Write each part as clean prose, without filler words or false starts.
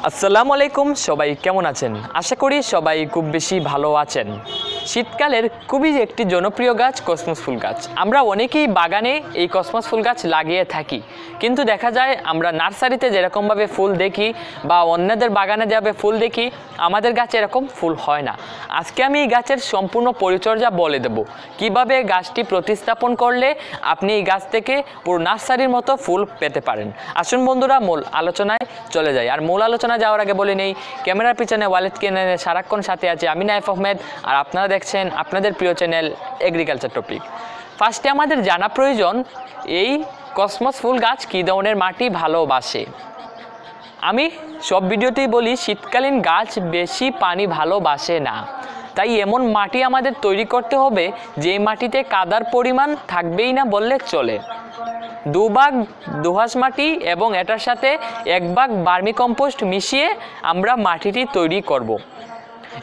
আসসালামু আলাইকুম, সবাই কেমন আছেন? আশা করি সবাই খুব বেশি ভালো আছেন। শীতকালের খুবই একটি জনপ্রিয় গাছ কসমস ফুল গাছ। আমরা অনেকেই বাগানে এই কসমস ফুল গাছ লাগিয়ে থাকি, কিন্তু দেখা যায় আমরা নার্সারিতে যেরকমভাবে ফুল দেখি বা অন্যদের বাগানে যেভাবে ফুল দেখি, আমাদের গাছে এরকম ফুল হয় না। আজকে আমি এই গাছের সম্পূর্ণ পরিচর্যা বলে দেব, কিভাবে গাছটি প্রতিস্থাপন করলে আপনি এই গাছ থেকে পুরো নার্সারির মতো ফুল পেতে পারেন। আসুন বন্ধুরা, মূল আলোচনায় চলে যাই। আর মূল আলোচনা যাওয়ার আগে বলে নেই, ক্যামেরার পিছনে ওয়ালেট কিনে সারাক্ষণ সাথে আছে আমি নাইফ আহমেদ, আর আপনারা দেখছেন আপনাদের প্রিয় চ্যানেল এগ্রিকালচার টপিক। ফার্স্টে আমাদের জানা প্রয়োজন এই কসমস ফুল গাছ কী ধরনের মাটি ভালোবাসে। আমি সব ভিডিওতেই বলি শীতকালীন গাছ বেশি পানি ভালোবাসে না, তাই এমন মাটি আমাদের তৈরি করতে হবে যে মাটিতে কাদার পরিমাণ থাকবেই না বললে চলে। 2 ভাগ দোআঁশ মাটি এবং এটার সাথে 1 ভাগ ভার্মি কম্পোস্ট মিশিয়ে আমরা মাটিটি তৈরি করব।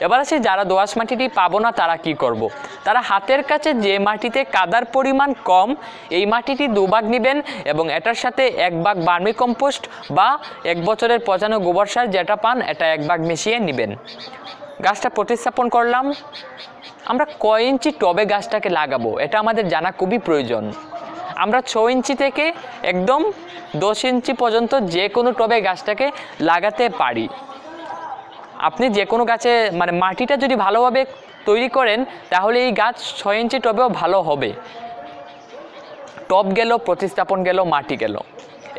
এবার আসি যারা দোআঁশ মাটিটি পাবো না তারা কি করব। তারা হাতের কাছে যে মাটিতে কাদার পরিমাণ কম এই মাটিটি 2 ভাগ নেবেন এবং এটার সাথে 1 ভাগ ভার্মি কম্পোস্ট বা 1 বছরের পচানো গোবর সার যেটা পান এটা 1 ভাগ মিশিয়ে নেবেন। গাছটা প্রতিস্থাপন করলাম। আমরা কয় ইঞ্চি টবে গাছটাকে লাগাবো এটা আমাদের জানা খুবই প্রয়োজন। আমরা 6 ইঞ্চি থেকে একদম 10 ইঞ্চি পর্যন্ত যে কোনো টবে গাছটাকে লাগাতে পারি। আপনি যে কোনো গাছে মাটিটা যদি ভালোভাবে তৈরি করেন তাহলে এই গাছ 6 ইঞ্চি টবেও ভালো হবে। টব গেল, প্রতিস্থাপন গেল, মাটি গেল।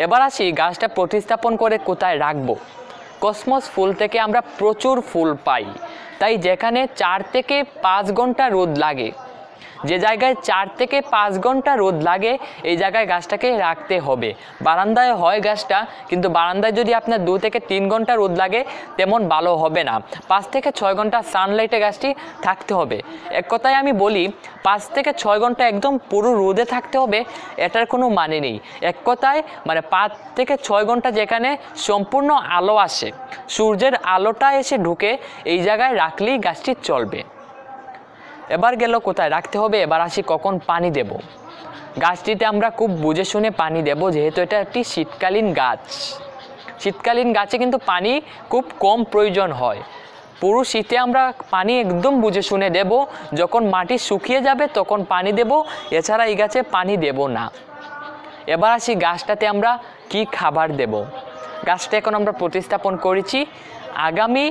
এবার আসি গাছটা প্রতিস্থাপন করে কোথায় রাখবো। কসমস ফুল থেকে আমরা প্রচুর ফুল পাই, তাই যেখানে 4 থেকে 5 ঘন্টা রোদ লাগে, যে জায়গায় 4 থেকে 5 ঘন্টা রোদ লাগে এই জায়গায় গাছটাকে রাখতে হবে। বারান্দায় হয় গাছটা, কিন্তু বারান্দায় যদি আপনার 2 থেকে 3 ঘন্টা রোদ লাগে তেমন ভালো হবে না। 5 থেকে 6 ঘন্টা সানলাইটে গাছটি থাকতে হবে। এক কথায় আমি বলি 5 থেকে 6 ঘন্টা একদম পুরো রোদে থাকতে হবে, এটার কোনো মানে নেই। এক কথায় 5 থেকে 6 ঘন্টা যেখানে সম্পূর্ণ আলো আসে, সূর্যের আলোটা এসে ঢুকে এই জায়গায় রাখলেই গাছটি চলবে। এবার গেল কোথায় রাখতে হবে। এবার আসি কখন পানি দেব। গাছটিতে আমরা খুব বুঝে শুনে পানি দেব, যেহেতু এটা একটি শীতকালীন গাছ। শীতকালীন গাছে কিন্তু পানি খুব কম প্রয়োজন হয়। পুরো শীতে আমরা পানি একদম বুঝে শুনে দেব। যখন মাটি শুকিয়ে যাবে তখন পানি দেব, এছাড়া এই গাছে পানি দেব না। এবার আসি গাছটাতে আমরা কি খাবার দেব। গাছটা এখন আমরা প্রতিস্থাপন করেছি। আগামী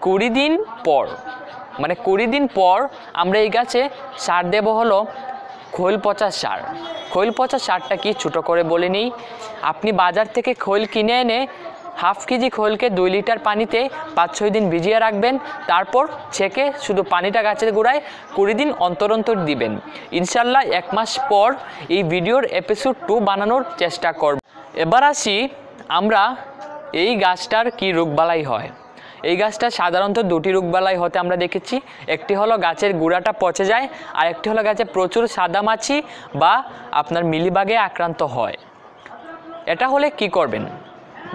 20 দিন পর 20 দিন পর আমরা এই গাছে সার দেব হলো খৈল পচা সার। খৈল পচা সারটা কি ছোটো করে বলে নিই। আপনি বাজার থেকে খৈল কিনে এনে হাফ কেজি খৈলকে 2 লিটার পানিতে 5-6 দিন ভিজিয়ে রাখবেন, তারপর ছেঁকে শুধু পানিটা গাছের গোড়ায় 20 দিন অন্তর অন্তর দিবেন। ইনশাল্লাহ 1 মাস পর এই ভিডিওর এপিসোড 2 বানানোর চেষ্টা করব। এবার আসি আমরা এই গাছটার কি রোগবালাই হয়। এই গাছটা সাধারণত 2টি রোগবালাই হতে আমরা দেখেছি। একটি হলো গাছের গোড়াটা পচে যায়, আর একটি হলো গাছে প্রচুর সাদামাছি বা আপনার মিলিবাগে আক্রান্ত হয়। এটা হলে কি করবেন।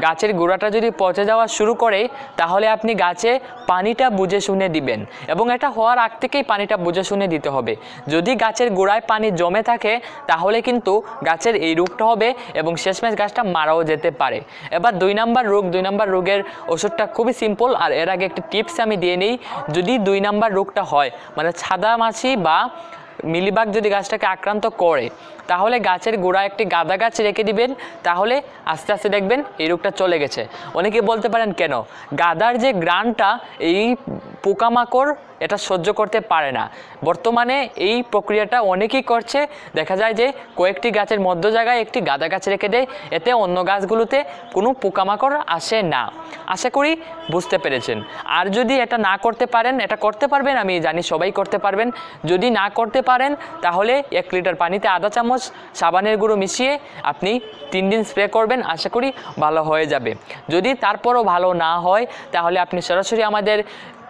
গাছের গোড়াটা যদি পচে যাওয়া শুরু করে তাহলে আপনি গাছে পানিটা বুঝে শুনে দিবেন, এবং এটা হওয়ার আগ থেকেই পানিটা বুঝে শুনে দিতে হবে। যদি গাছের গোড়ায় পানি জমে থাকে তাহলে কিন্তু গাছের এই রোগটা হবে এবং শেষমেশ গাছটা মারাও যেতে পারে। এবার 2 নম্বর রোগের ওষুধটা খুবই সিম্পল, আর এর আগে একটি টিপস আমি দিয়ে নিই। যদি 2 নম্বর রোগটা হয় সাদামাছি বা মিলিবাগ যদি গাছটাকে আক্রান্ত করে তাহলে গাছের গোড়ায় একটি গাঁদা গাছ রেখে দিবেন, তাহলে আস্তে আস্তে দেখবেন এই রোগটা চলে গেছে। অনেকে বলতে পারেন কেন, গাঁদার যে গ্রানটা এই পোকামাকড় এটা সহ্য করতে পারে না। বর্তমানে এই প্রক্রিয়াটা অনেকেই করছে। দেখা যায় যে কয়েকটি গাছের মধ্য জায়গায় একটি গাঁদা গাছ রেখে দেয়, এতে অন্য গাছগুলোতে কোনো পোকামাকড় আসে না। আশা করি বুঝতে পেরেছেন। আর যদি এটা না করতে পারেন, এটা করতে পারবেন, আমি জানি সবাই করতে পারবেন। যদি না করতে পারেন তাহলে 1 লিটার পানিতে আধা চামচ সাবানের গুঁড়ো মিশিয়ে আপনি 3 দিন স্প্রে করবেন, আশা করি ভালো হয়ে যাবে। যদি তারপরও ভালো না হয় তাহলে আপনি সরাসরি আমাদের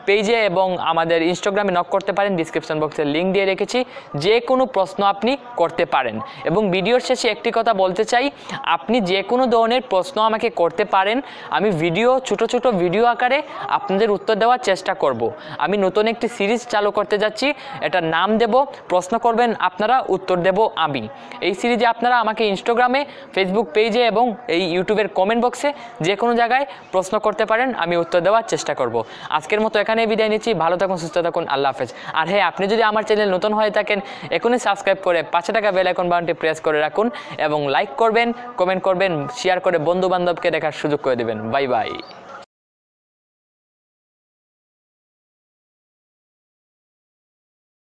পেজে এবং আমাদের ইনস্টাগ্রামে নক করতে পারেন। ডিসক্রিপশন বক্সে লিঙ্ক দিয়ে রেখেছি, যে কোনো প্রশ্ন আপনি করতে পারেন। এবং ভিডিওর শেষে একটি কথা বলতে চাই, আপনি যে কোনো ধরনের প্রশ্ন আমাকে করতে পারেন। আমি ছোট ছোট ভিডিও আকারে আপনাদের উত্তর দেওয়ার চেষ্টা করব। আমি নতুন একটি সিরিজ চালু করতে যাচ্ছি, এটার নাম দেব প্রশ্ন করবেন আপনারা, উত্তর দেব আমি। এই সিরিজে আপনারা আমাকে ইনস্টাগ্রামে, ফেসবুক পেজে এবং এই ইউটিউবের কমেন্ট বক্সে যে কোনো জায়গায় প্রশ্ন করতে পারেন, আমি উত্তর দেওয়ার চেষ্টা করব। আজকের মতো এখানেই বিদায় নিচ্ছি। ভালো থাকুন, সুস্থ থাকুন, আল্লাহ হাফেজ। আর হ্যাঁ, আপনি যদি আমার চ্যানেল নতুন হয়ে থাকেন, এখনই সাবস্ক্রাইব করে পাশে থাকা বেল আইকন বাটনটি প্রেস করে রাখুন এবং লাইক করবেন, কমেন্ট করবেন, শেয়ার করে বন্ধু বান্ধবকে দেখার সুযোগ করে দেবেন। Bye bye.